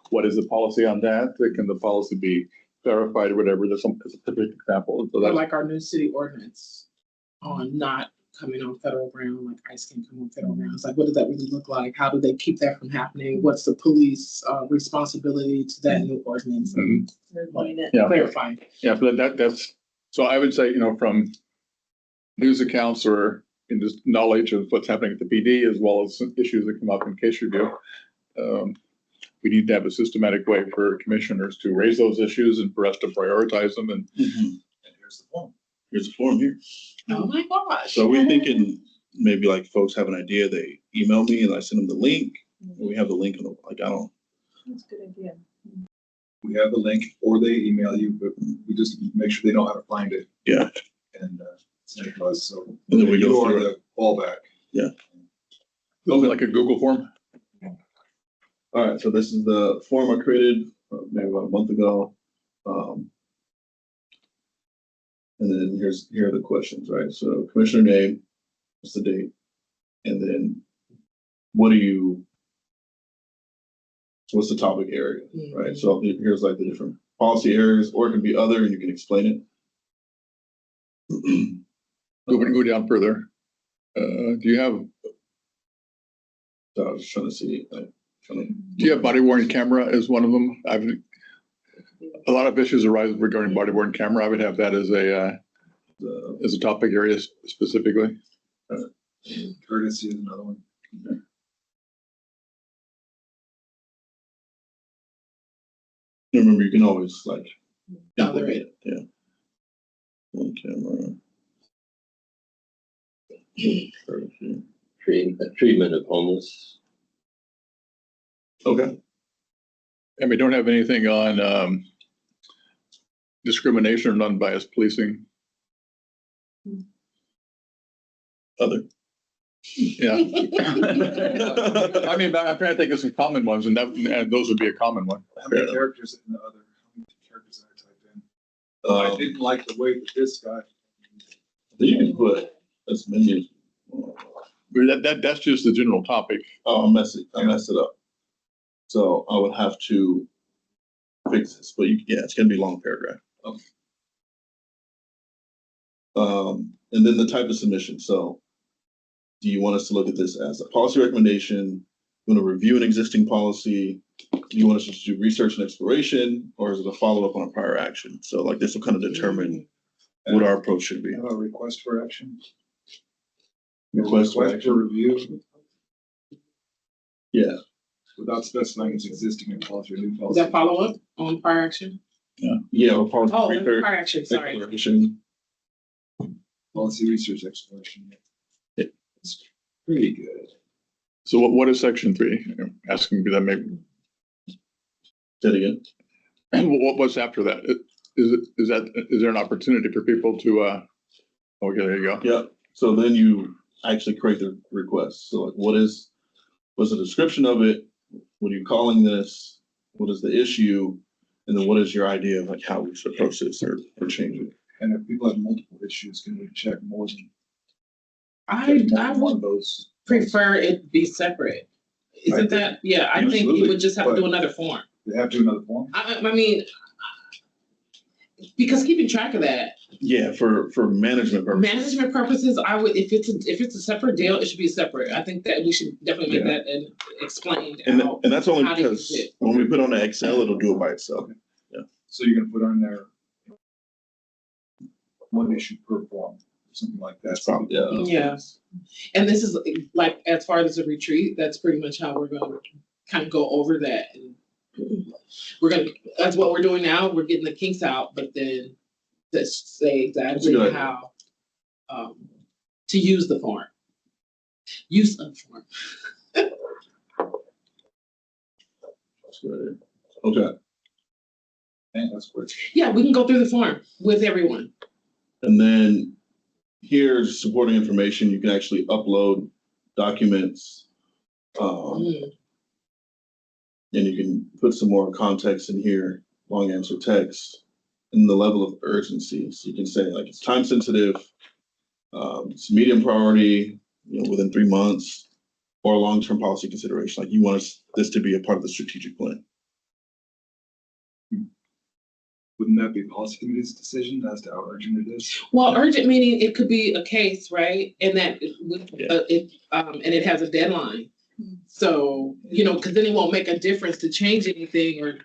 what is the policy on that? Can the policy be verified or whatever? That's a typical example. So Or that's like our new city ordinance on not coming on federal ground, like ICE can come on federal grounds. Like, what does that really look like? How do they keep that from happening? What's the police responsibility to that new ordinance? Mhm. Clarifying it. Yeah. Clarifying. Yeah, but that's So I would say, from news accounts or in just knowledge of what's happening at the PD, as well as some issues that come up in case review, we need to have a systematic way for commissioners to raise those issues and for us to prioritize them. And And here's the form. Here's the form here. Oh my gosh. So we're thinking maybe like folks have an idea, they email me and I send them the link. And we have the link on the, like, I don't, That's a good idea. We have the link, or they email you, but we just make sure they know how to find it. yeah. And send it to us, so. And then we go you are through the fallback. like a Google form. All right, so this is the form I created maybe about a month ago. And then here are the questions, right? So commissioner name, what's the date? And then what's the topic area, right? So here's like the different policy areas, or it can be other and you can explain it. Go down further. Do you have So I was just trying to see, Do you have body worn camera as one of them? A lot of issues arise regarding body worn camera. I would have that as a topic area specifically. Courtesy is another one. remember, you can always like. Other it. Yeah. One camera. Courtesy. Treatment of homeless. Okay, And we don't have anything on discrimination or non-biased policing. other. Yeah. I mean, I'm trying to think of some common ones, and those would be a common one. How many characters in the other? How many characters did I type in? I didn't like the way that this guy. You can put as many as. That's just the general topic. Oh, I messed it up. So I would have to fix this, but it's gonna be a long paragraph. Okay. And then the type of submission, so do you want us to look at this as a policy recommendation? You want to review an existing policy? Do you want us to do research and exploration, or is it a follow-up on a prior action? So like this will kind of determine what our approach should be. Have a request for action. Request for For action. review Yeah, without specifying it's existing in policy or new Is policy. that follow-up on prior action? yeah, or policy. Oh, research, prior action, sorry. exploration. Policy research exploration. Yeah. It's pretty good. So what is section 3? Asking me that maybe. Say it again. And what's after that? Is there an opportunity for people to, okay, there you go. Yeah, so then you actually create the request. So like, what's the description of it? What are you calling this? What is the issue? And then what is your idea of like how we should approach this or change it? And if people have multiple issues, can we check more than? I one would of those? prefer it be separate. Isn't that, yeah, I think you Absolutely, would just have to do but- another form. They have to do another form? I mean, because keeping track of that, Yeah, for management purposes. management purposes, I would, if it's a separate deal, it should be separate. I think that we should definitely make that explained And, out. and that's only How do you because fit? when we put on the Excel, it'll do it by itself. So you're gonna put on there one issue per form, something like that. That's probably, yeah. Yeah. And this is like, as far as a retreat, that's pretty much how we're gonna kind of go over that. And that's what we're doing now. We're getting the kinks out, but then let's say That's a exactly good idea. how to use the form. Use of form. That's good. Okay, And that's where. Yeah, we can go through the form with everyone. and then here's supporting information. You can actually upload documents. Mm. And you can put some more context in here, long answer text, and the level of urgency. So you can say like it's time sensitive, it's medium priority, within 3 months, or long-term policy consideration. Like you want this to be a part of the strategic plan. Wouldn't that be policy committee's decision as to how urgent it is? Well, urgent meaning it could be a case, right? And that Yeah. and it has a deadline. So, because then it won't make a difference to change anything or,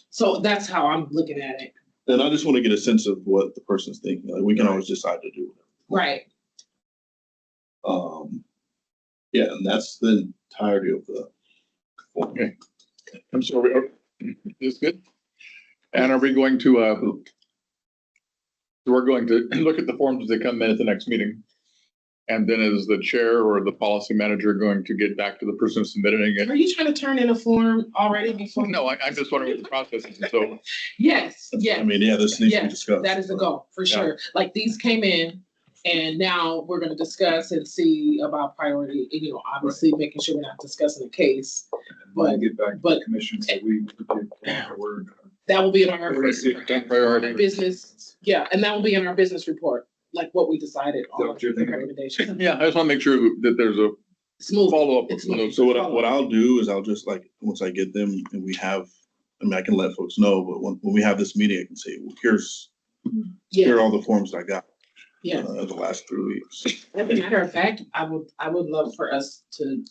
so that's how I'm looking at it. And I just want to get a sense of what the person's thinking. Like, we can always decide to do Right. it. Yeah, and that's the entirety of the. Okay. And so is good. And are we going to, we're going to look at the forms as they come in at the next meeting? And then is the chair or the policy manager going to get back to the person submitting it? Are you trying to turn in a form already before? No, I'm just wondering what the process is. So, Yes, I yes. mean, yeah, this needs to be Yes, discussed. that is the goal, for sure. Like, these came in, and now we're gonna discuss and see about priority, you know, obviously making sure we're not discussing a case. But get back to but- the commission, so we get the word. That will be in our we're gonna see if it's priority. business, yeah, and that will be in our business report, like what we decided that on what you're the thinking? recommendation. Yeah, I just want to make sure that there's a Smooth. follow-up. It's you know, moving. So what I'll do is I'll just like, once I get them and we have, I mean, I can let folks know, but when we have this meeting, I can say, well, here are Yeah, all the forms that I got yeah. the last 3 weeks. As a matter of fact, I would love for us to,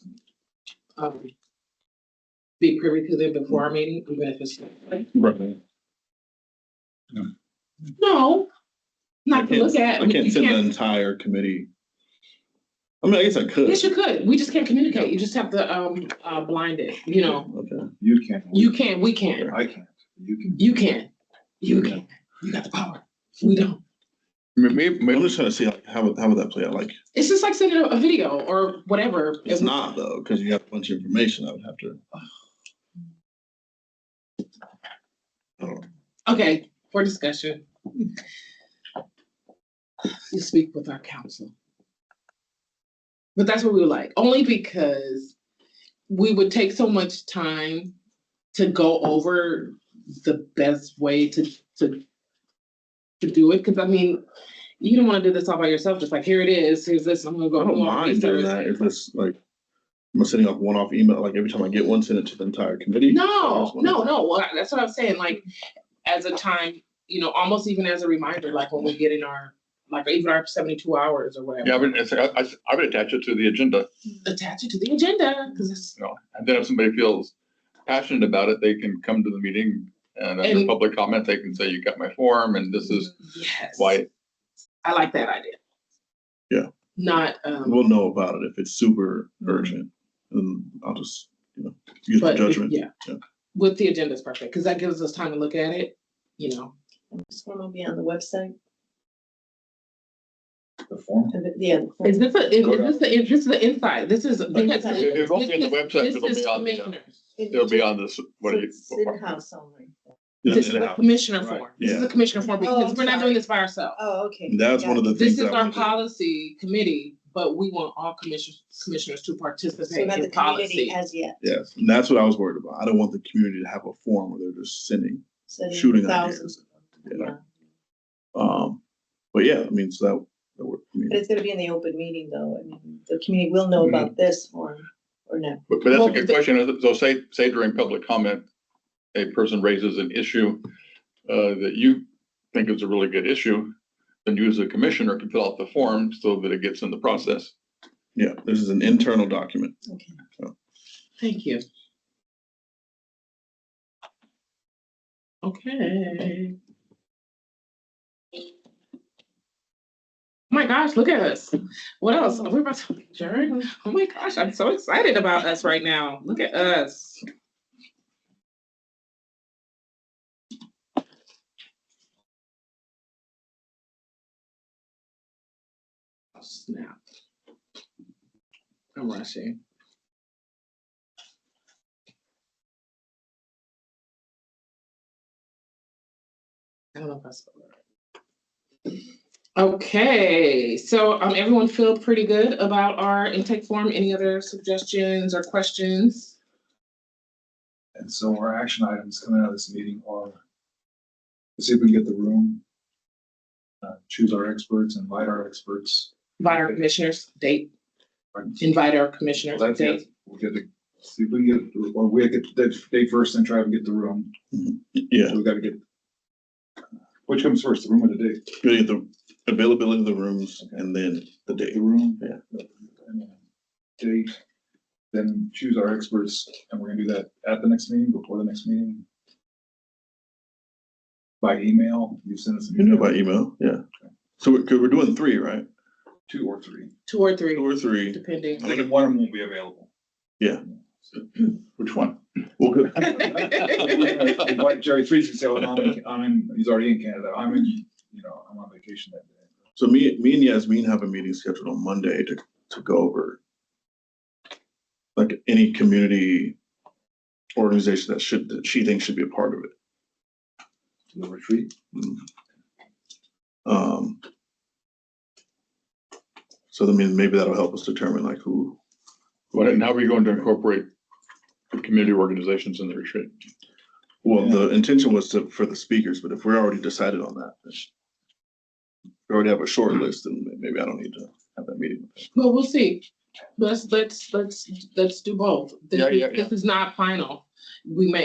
be privy to them before our meeting, even if it's. Right. No, not to I look at. I You can't send the can't- entire committee. I mean, I guess I could. Yes, you could. We just can't communicate. You just have to, blind it, you know. Okay. You can. You can, we can. I can't. You can. You can. You can. You got the power. We don't. Maybe, I'm just trying to see like, how would that play out? Like, It's just like sending a video or whatever. it's not though, because you have a bunch of information. I would have to. I don't know. Okay, for discussion. You speak with our counsel. But that's what we would like, only because we would take so much time to go over the best way to do it, because I mean, you don't want to do this all by yourself, just like, here it is, here's this, I'm gonna go I don't home. mind doing that if it's like, I'm sending off one-off email, like every time I get one, send it to the entire committee. No, well, that's what I'm saying, like, as a time, you know, almost even as a reminder, like when we get in our, like even our 72 hours or whatever. yeah, I would attach it to the agenda, Attach it to the agenda, because it's, you know, and then if somebody feels passionate about it, they can come to the meeting and under And- public comment, they can say, you got my form and this is yes. why. I like that idea. Yeah. Not, We'll know about it if it's super urgent, and I'll just, use my but, judgment. yeah, with the agenda is perfect, because that gives us time to look at it, you know. This one will be on the website. The form. Yeah. the form. Is this the inside? This is. because It won't be on the this website, is- it'll this be is on the, commissioners. it'll be on this, what do you? It's in-house only. Yeah, This is the in-house. commissioner Right, form. This is yeah. the commissioner form, because I'm we're not sorry. doing this by ourselves. Oh, okay. That's one of the This things. is I our wanna do. policy committee, but we want all commissioners to So participate not the in community policy. as yet. Yes, and that's what I was worried about. I don't want the community to have a forum where they're just sending, Sending shooting thousands. ideas. Yeah. But yeah, I mean, so that worked for me. But it's gonna be in the open meeting though. I mean, the community will know about this or no. But that's Well, a good question. So say during public comment, a person raises an issue that you think is a really good issue, then you as a commissioner can fill out the form so that it gets in the process. Yeah, this is an internal document. Okay. Thank you. Okay. Oh my gosh, look at us. What else? We're about to adjourn. Oh my gosh, I'm so excited about us right now. Look at us. Oh, snap. I'm rushing. I don't know if I spelled it right. Okay, so everyone feel pretty good about our intake form? Any other suggestions or questions? And so our action items coming out of this meeting are to see if we can get the room, choose our experts, invite our experts. Invite our commissioners, date, Right? invite our commissioners, That's it. date. We'll get the, see if we can get, well, we get the date first and try to get the room. Yeah, So we gotta get, which comes first, the room or the date? we get the availability of the rooms and then the date. Room. Yeah. Date, then choose our experts, and we're gonna do that at the next meeting, before the next meeting. By email, you send us You an can do email, it by email, yeah. So we're doing 3, right? 2 or 3. 2 or 3, 2 or 3. depending. I think one of them won't be available. Which one? Well, good. Like Jerry Freeze can say, well, he's already in Canada. I'm on vacation that day. So me and Yasmin have a meeting scheduled on Monday to go over like any community organization that she thinks should be a part of it. To the retreat. So I mean, maybe that'll help us determine like who. Well, and how are we going to incorporate the community organizations in the retreat? Well, the intention was for the speakers, but if we're already decided on that, then we already have a short list, and maybe I don't need to have that meeting. Well, we'll see. Let's do both. Yeah. This is not final. We may,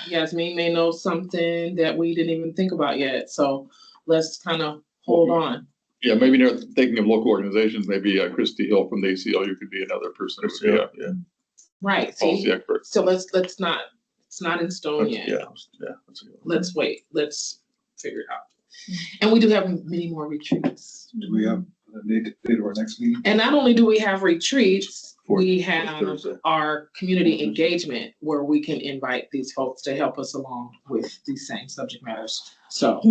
Yasmin may know something that we didn't even think about yet, so let's kind of hold on. Yeah, maybe they're thinking of local organizations, maybe Christy Hill from the ACLU could be another person who would be a Yeah. Right, policy see, expert. so let's not, it's not in stone yet. Yeah. That's a good one. Let's wait, let's figure it out. And we do have many more retreats. Do we have a date of our next meeting? And not only do we have retreats, we Fourth have Thursday. our community engagement where we can invite these folks to help us along with these same subject matters. So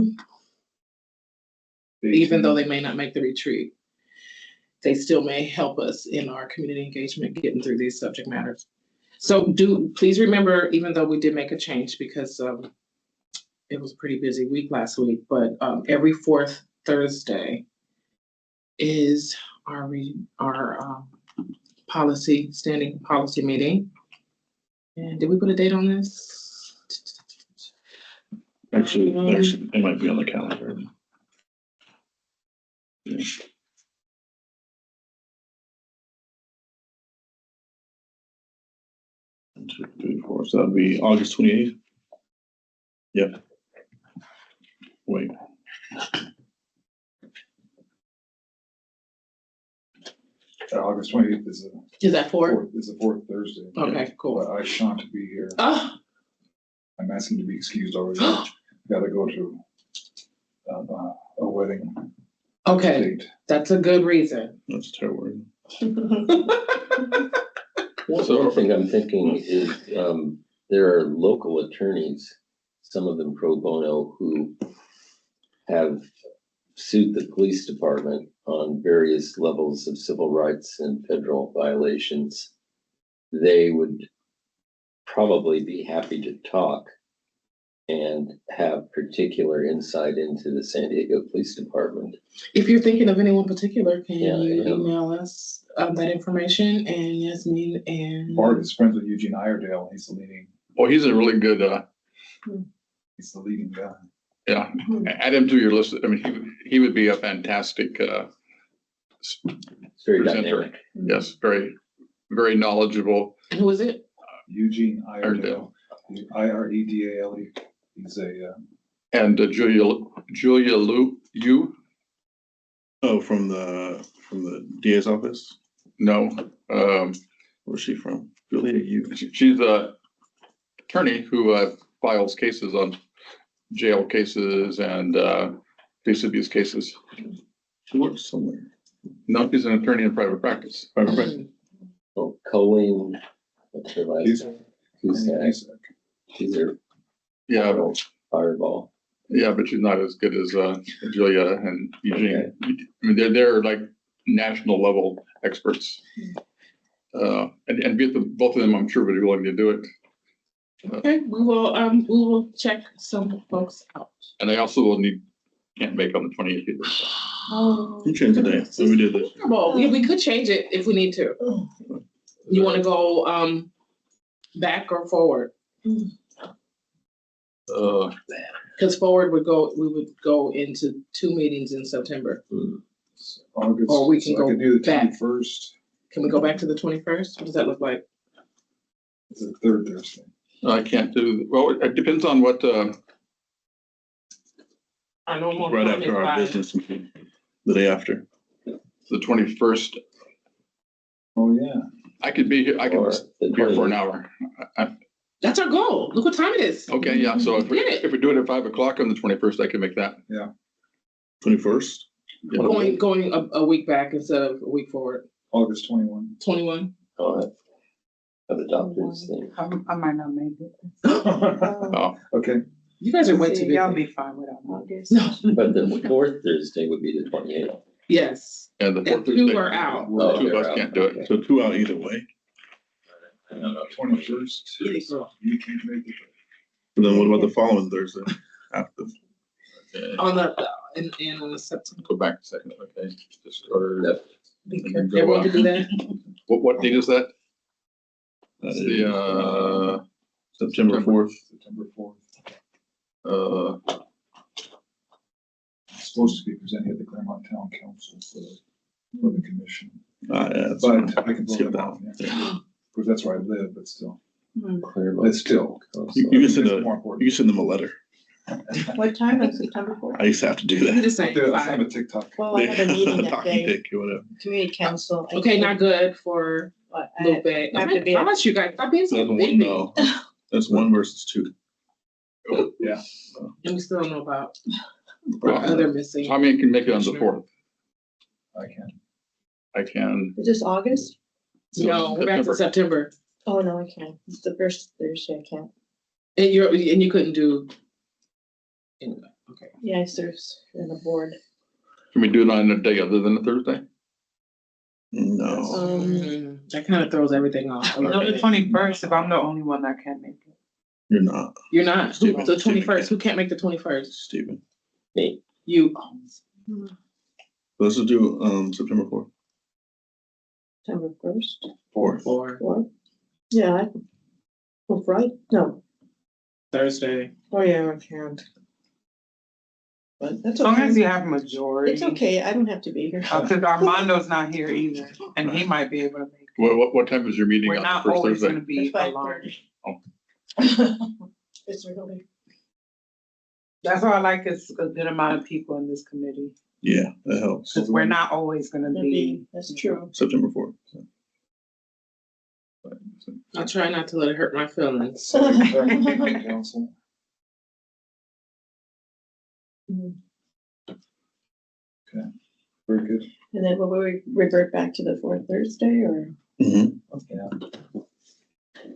even though they may not make the retreat, they still may help us in our community engagement, getting through these subject matters. So please remember, even though we did make a change because it was a pretty busy week last week, but every 4th Thursday is our standing policy meeting. And did we put a date on this? Actually, it might be on the calendar. Yeah. One, 2, 3, 4. So that'd be August 28th. Yep. Wait. August 28th is Is that 4? the fourth Thursday. Okay, cool. But I shan't be here. Oh, I'm asking to be excused already. Gotta go to a wedding okay, date. that's a good reason. That's terrible. One thing I'm thinking is, there are local attorneys, some of them pro bono, who have sued the police department on various levels of civil rights and federal violations. They would probably be happy to talk and have particular insight into the San Diego Police Department. If you're thinking of anyone particular, can Yeah, you I am. email us that information and Yasmin and? Bart is friends with Eugene Iredale. He's the leading He's a really good, guy. yeah, add him to your list. I mean, he would be a fantastic, It's very presenter. dynamic. Yes, very, very knowledgeable. And who is it? Eugene Iredale, Iredale. Iredale. He's a, And Julia Yu? Oh, from the DA's office? No, Where's she from? Julia Yu. she's a attorney who files cases on jail cases and police abuse cases. She works somewhere. No, she's an attorney in private practice. Private practice. Oh, Colleen, what's her last he's, name? Who's that? She's a Yeah, fireball. yeah, but she's not as good as Julia and Eugene. Okay. I mean, they're like national level experts. And both of them, I'm sure, would be willing to do it. Okay, we will check some folks out. And I also can't make on the 28th either. Oh. You changed the date. So we did this. Well, yeah, we could change it if we need to. You want to go back or forward? Because forward we would go into 2 meetings in September. August. Or we can so I go could do the back. 21st. Can we go back to the 21st? What does that look like? It's the third Thursday. I can't do, well, it depends on what, I know more. Right after our business meeting, the day after. the 21st. Oh, yeah. I could be here, I could Or the be here for an 20th. hour. That's our goal. Look what time it is. Okay, yeah, so if We did it. we do it at 5 o'clock on the 21st, I can make that. 21st? Going a week back instead of a week forward. August 21. 21. Oh, I have a doctor's thing. I might not make it. Oh, Okay, You guys are way too See, busy. y'all be fine without me. August. No. But the fourth Thursday would be the 28th. Yes. and the And fourth two Thursday. are out. Oh, Two of they're us out. can't do it. So 2 out either way. 21st. You can't make it. And then what about the following Thursday? After, Okay, On the September. Go back a second, okay, just order. Yep. And then go Everyone up. can do that? What date is that? that It's is, the, September 4th. September 4th. It's supposed to be presented at the Claremont Town Council for the commission. Yeah, that's But fine. I can Skip vote that it off, one. yeah. Because that's where I live, but still. Claremont It's still. Council. You can send It's more important. you can send them a letter. What time on September 4th? I used to have to do You that. just I'll say do it. I'll send a five. TikTok. Well, I have a meeting that Talking day, dick or whatever. community council. Okay, not good for But a little bit. I have to be at- Gosh, you guys, stop being so That's one, busy. no. That's 1 versus 2. Yeah. And we still don't know about our other missing. how many can make it on the Commissioner. 4th? I can. I can. Is this August? No, we're back to September. Oh, no, I can't. It's the first Thursday, I can't. And you couldn't do. Anyway, okay. Yeah, I serve in the board. Can we do it on a day other than a Thursday? No. That kind of throws everything off. a little No, the bit. 21st, if I'm the only one that can't make it. You're not, You're not. Steven. The Steven 21st. can't. Who can't make the 21st? Stephen. Me. You. Let's just do September 4th. September 1st, 4th. Or 4th? Yeah. Oh, Friday? No. Thursday. Oh, yeah, I can't. But that's As long as okay. you have a majority. It's okay. I don't have to be here. Because Armando's not here either, and he might be able to make it. What time is your meeting We're on the not first always Thursday? gonna be It's 5:30. aligned. It's really, That's why I like it's a good amount of people in this committee, Yeah, that helps. because we're not always gonna be. that's true. September 4th. So. I'll try not to let it hurt my feelings. Council. Very good. And then will we revert back to the 4th Thursday or? Mhm. Yeah.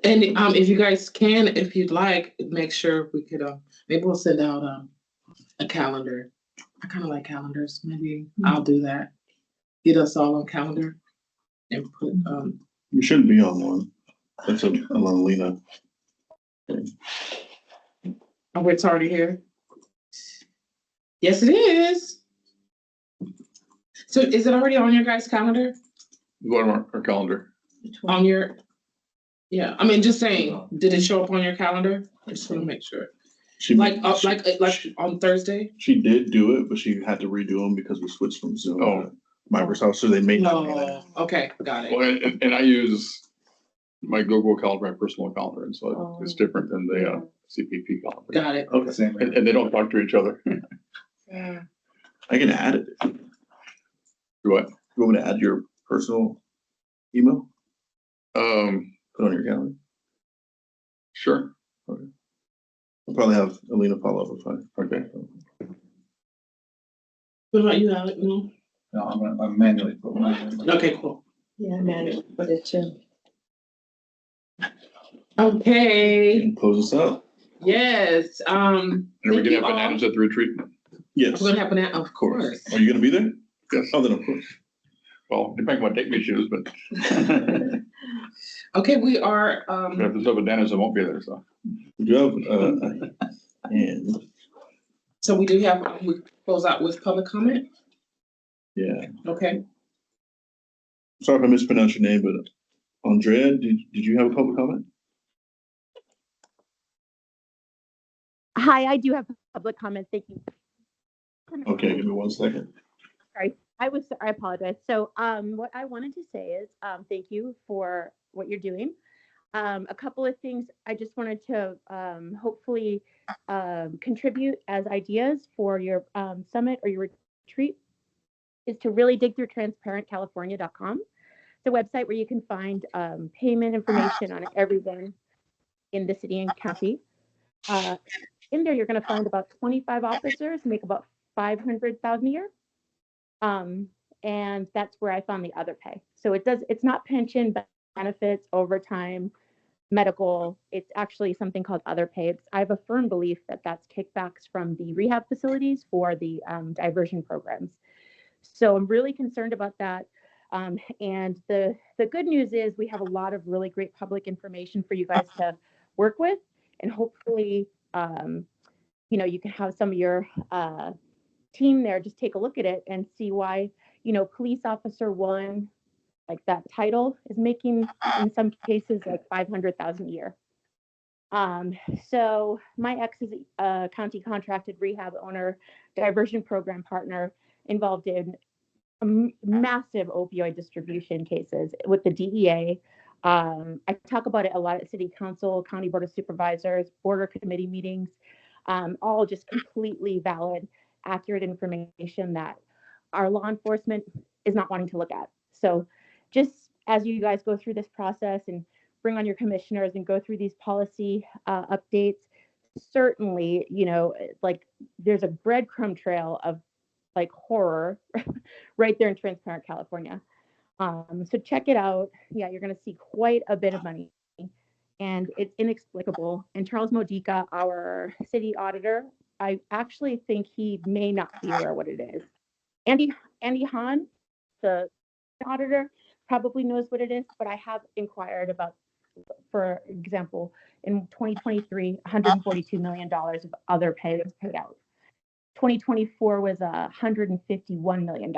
And if you guys can, if you'd like, make sure we could maybe we'll send out a calendar. I kind of like calendars. Maybe I'll do that. Get us all on calendar and put You shouldn't be on one. That's a Lena. oh, it's already here. Yes, it is. So is it already on your guys' calendar? What on our calendar? On your, yeah, I mean, just saying, did it show up on your calendar? I just want to make sure. She Like on Thursday? She did do it, but she had to redo them because we switched from Zoom Oh. to Microsoft, so they may not be there. No, okay, got it. Well, and I use my Google Calendar, my personal calendar, and so it's different than the CPP calendar. Got it. Okay, Same here. And they don't talk to each other. I can add it. Do what? You want me to add your personal email? Put it on your calendar. Sure. I'll probably have Alina follow up with fine. Okay. What about you, Alec? No? No, I'm manually put mine in. Okay, cool. Yeah, I managed to put it too. Okay, And close us out. yes, And are we thank gonna you have all. bananas at the retreat? Yes, We're of gonna have banana, of course. Are you gonna be there? Yes. Oh, then of course. Well, depending on what date we choose, but Okay, we are, if there's no bananas, I won't be there, so. Good job. And so we do have, we close out with public comment, yeah, okay? sorry if I mispronounced your name, but Andrea, did you have a public comment? Hi, I do have public comment. Thank you. Okay, give me 1 second. Sorry, I apologize. So, what I wanted to say is, thank you for what you're doing. A couple of things I just wanted to hopefully contribute as ideas for your summit or your retreat is to really dig through transparentcalifornia.com, the website where you can find payment information on everyone. in the city and county. In there, you're going to find about 25 officers make about $500,000 a year. And that's where I found the other pay. So it's not pension, benefits, overtime, medical. It's actually something called other pay. I have a firm belief that that's kickbacks from the rehab facilities for the diversion programs. So I'm really concerned about that. And the good news is we have a lot of really great public information for you guys to work with, and hopefully, you can have some of your team there just take a look at it and see why, police officer 1, like that title, is making in some cases like $500,000 a year. So my ex is a county contracted rehab owner, diversion program partner involved in massive opioid distribution cases with the DEA. I talk about it a lot at city council, county board of supervisors, border committee meetings, all just completely valid, accurate information that our law enforcement is not wanting to look at. So just as you guys go through this process and bring on your commissioners and go through these policy updates, certainly, like there's a breadcrumb trail of like horror right there in Transparent, California. So check it out. Yeah, you're going to see quite a bit of money, and it's inexplicable. And Charles Modica, our city auditor, I actually think he may not be aware what it is. Andy Hahn, the auditor, probably knows what it is, but I have inquired about, for example, in 2023, $142 million of other pay was paid out. 2024 was $151 million.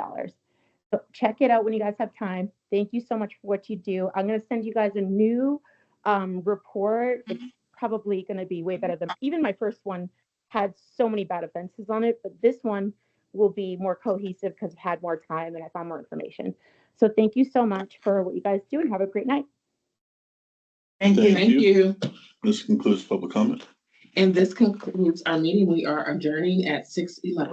So check it out when you guys have time. Thank you so much for what you do. I'm going to send you guys a new report. It's probably going to be way better than even my first one had so many bad offenses on it, but this one will be more cohesive because I've had more time and I found more information. So thank you so much for what you guys do, and have a great night. Thank you. Thank you. This concludes public comment. And this concludes our meeting. We are adjourning at 6:11.